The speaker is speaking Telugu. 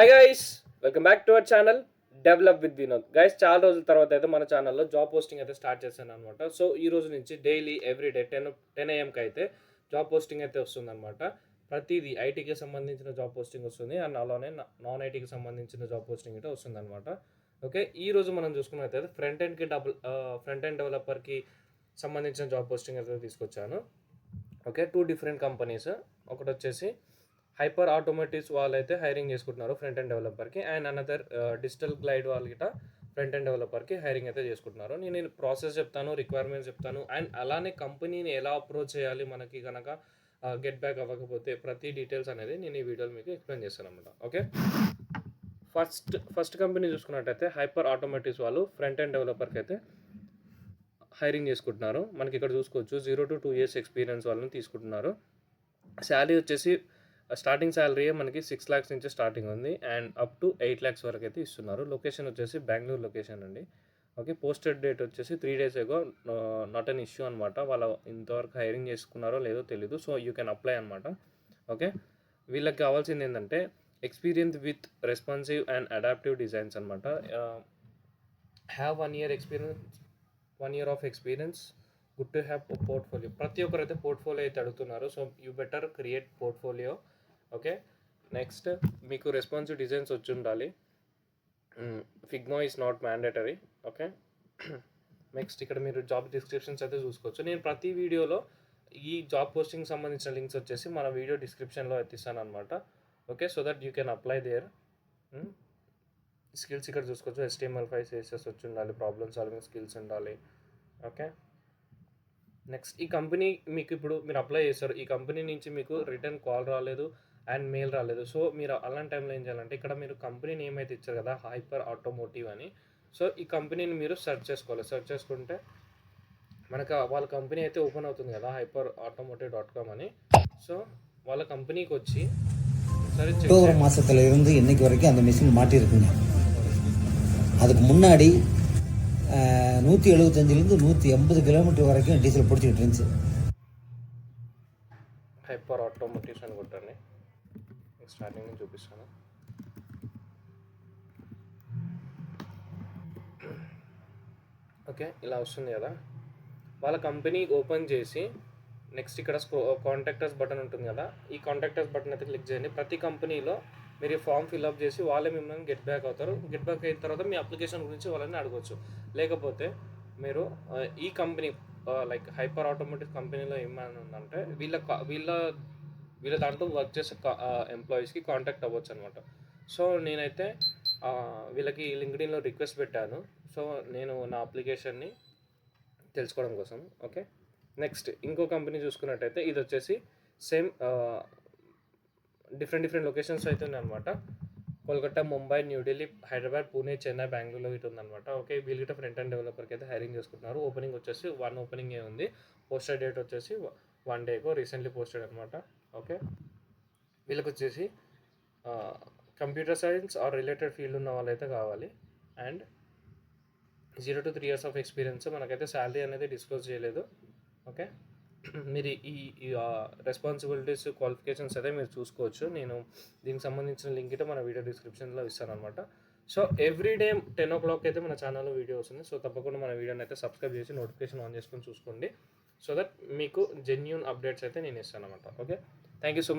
Hi guys, welcome back to our channel develop with Vinod. Guys, చాలా రోజుల తర్వాత అయితే మన ఛానల్లో జాబ్ పోస్టింగ్ అయితే స్టార్ట్ చేశాను అనమాట. సో ఈ రోజు నుంచి డైలీ ఎవ్రీడే 10 AM అయితే జాబ్ పోస్టింగ్ అయితే వస్తుందన్నమాట. ప్రతిదీ ఐటీకి సంబంధించిన జాబ్ పోస్టింగ్ వస్తుంది అండ్ అలానే నాన్ ఐటీకి సంబంధించిన జాబ్ పోస్టింగ్ అయితే వస్తుందన్నమాట. ఓకే, ఈ రోజు మనం చూసుకున్నట్లయితే ఫ్రంట్ ఎండ్ డెవలపర్కి సంబంధించిన జాబ్ పోస్టింగ్ అయితే తీసుకొచ్చాను. Okay, 2 different companies. ఒకటి వచ్చేసి హైపర్ ఆటోమేటివ్స్ వాళ్ళైతే హైరింగ్ చేసుకుంటున్నారు ఫ్రంట్ ఎండ్ డెవలపర్కి, అండ్ అనదర్ డిజిటల్ గ్లైడ్ వాళ్ళ గిట ఫ్రంట్ ఎండ్ డెవలపర్కి హైరింగ్ అయితే చేసుకుంటున్నారు. నేను ప్రాసెస్ చెప్తాను, రిక్వైర్మెంట్స్ చెప్తాను, అండ్ అలానే కంపెనీని ఎలా అప్రోచ్ చేయాలి మనకి కనుక గెట్ బ్యాక్ అవ్వకపోతే ప్రతి డీటెయిల్స్ అనేది నేను ఈ వీడియోలో మీకు ఎక్స్ప్లెయిన్ చేస్తాను అనమాట. ఓకే, ఫస్ట్ కంపెనీ చూసుకున్నట్టయితే హైపర్ ఆటోమేటివ్స్ వాళ్ళు ఫ్రంట్ ఎండ్ డెవలపర్కి అయితే హైరింగ్ చేసుకుంటున్నారు. మనకి ఇక్కడ చూసుకోవచ్చు 0 to 2 years ఎక్స్పీరియన్స్ వాళ్ళని తీసుకుంటున్నారు. శాలరీ వచ్చేసి స్టార్టింగ్ శాలరీ మనకి 6 lakhs నుంచి స్టార్టింగ్ ఉంది అండ్ అప్ టు 8 lakhs వరకు అయితే ఇస్తున్నారు. లొకేషన్ వచ్చేసి బెంగళూరు లొకేషన్ అండి. ఓకే, పోస్టెడ్ డేట్ వచ్చేసి 3 days ago. Not an issue అనమాట. వాళ్ళ ఇంతవరకు హైరింగ్ చేసుకున్నారో లేదో తెలీదు. సో యూ కెన్ అప్లై అనమాట. ఓకే, వీళ్ళకి కావాల్సింది ఏంటంటే experience with responsive and adaptive designs అనమాట. Have 1 year of experience, good to have portfolio. ప్రతి ఒక్కరు అయితే పోర్ట్ఫోలియో అయితే అడుగుతున్నారు. So you better create portfolio. Okay, next మీకు రెస్పాన్సివ్ డిజైన్స్ వచ్చి ఉండాలి. Figma is not mandatory. Okay, next ఇక్కడ మీరు జాబ్ డిస్క్రిప్షన్స్ అయితే చూసుకోవచ్చు. నేను ప్రతి వీడియోలో ఈ జాబ్ పోస్టింగ్ సంబంధించిన లింక్స్ వచ్చేసి మన వీడియో డిస్క్రిప్షన్లో ఎత్తిస్తాను అనమాట. Okay, so that you can apply there. Skills ఇక్కడ చూసుకోవచ్చు. HTML5 CSS వచ్చి ఉండాలి, ప్రాబ్లమ్ సాల్వింగ్ స్కిల్స్ ఉండాలి. ఓకే, నెక్స్ట్ ఈ కంపెనీ మీకు ఇప్పుడు మీరు అప్లై చేస్తారు, ఈ కంపెనీ నుంచి మీకు రిటర్న్ కాల్ రాలేదు అండ్ మెయిల్ రాలేదు. సో మీరు అలాంటి టైంలో ఏం చేయాలంటే ఇక్కడ మీరు కంపెనీ నేమ్ అయితే ఇచ్చారు కదా, హైపర్ ఆటోమోటివ్ అని. సో ఈ కంపెనీని మీరు సెర్చ్ చేసుకోవాలి. సెర్చ్ చేసుకుంటే మనకు వాళ్ళ కంపెనీ అయితే ఓపెన్ అవుతుంది కదా, hyperautomotive.com అని. సో వాళ్ళ కంపెనీకి వచ్చి సరే அக்டோபர் மாதத்தில் இருந்து இன்னைக்கு வரைக்கும் அந்த மிஷின் மாட்டியிருக்குங்க. அதுக்கு முன்னாடி 175லேருந்து 180 kilometer வரைக்கும் டீசல் பிடிச்சிக்கிட்டு இருந்துச்சு. హైపర్ ఆటోమోటివ్స్ అని కొట్టండి, స్టార్టింగ్ నుంచి చూపిస్తాను. ఓకే, ఇలా వస్తుంది కదా. వాళ్ళ కంపెనీ ఓపెన్ చేసి నెక్స్ట్ ఇక్కడ కాంటాక్టర్స్ బటన్ ఉంటుంది కదా, ఈ కాంటాక్టర్స్ బటన్ అయితే క్లిక్ చేయండి. ప్రతి కంపెనీలో మీరు ఫామ్ ఫిల్అప్ చేసి వాళ్ళే మిమ్మల్ని గెట్ బ్యాక్ అవుతారు. గెట్ బ్యాక్ అయిన తర్వాత మీ అప్లికేషన్ గురించి వాళ్ళని అడగవచ్చు. లేకపోతే మీరు ఈ కంపెనీ లైక్ హైపర్ ఆటోమేటివ్ కంపెనీలో ఏమైనా ఉందంటే వీళ్ళ దాంట్లో వర్క్ చేసే ఎంప్లాయీస్కి కాంటాక్ట్ అవ్వచ్చు అనమాట. సో నేనైతే వీళ్ళకి లింక్డ్ఇన్లో రిక్వెస్ట్ పెట్టాను. సో నేను నా అప్లికేషన్ని తెలుసుకోవడం కోసం. ఓకే, నెక్స్ట్ ఇంకో కంపెనీ చూసుకున్నట్టయితే ఇది వచ్చేసి సేమ్ డిఫరెంట్ లొకేషన్స్ అయితే ఉన్నాయన్నమాట. కోల్కతా, ముంబై, న్యూఢిల్లీ, హైదరాబాద్, పూణే, చెన్నై, బెంగళూరులో ఇటు ఉందన్నమాట. ఓకే, వీళ్ళకి ఫ్రంట్ అండ్ డెవలపర్కి అయితే హైరింగ్ చేసుకుంటున్నారు. ఓపెనింగ్ వచ్చేసి 1 opening ఉంది. పోస్టెడ్ డేట్ వచ్చేసి 1 day రీసెంట్లీ పోస్టెడ్ అనమాట. ఓకే, వీళ్ళకి వచ్చేసి computer science or related field ఉన్న వాళ్ళైతే కావాలి. And 0 to 3 years of experience. మనకైతే శాలరీ అనేది డిస్క్లోజ్ చేయలేదు. ఓకే, మీరు ఈ రెస్పాన్సిబిలిటీస్, క్వాలిఫికేషన్స్ అయితే మీరు చూసుకోవచ్చు. నేను దీనికి సంబంధించిన లింక్ అయితే మన వీడియో డిస్క్రిప్షన్లో ఇస్తాను అనమాట. సో ఎవ్రీడే 10 o'clock అయితే మన ఛానల్లో వీడియో వస్తుంది. సో తప్పకుండా మన వీడియోని అయితే సబ్స్క్రైబ్ చేసి నోటిఫికేషన్ ఆన్ చేసుకొని చూసుకోండి. సో దట్ మీకు జెన్యూన్ అప్డేట్స్ అయితే నేను ఇస్తాను అనమాట. Okay, thank you so much.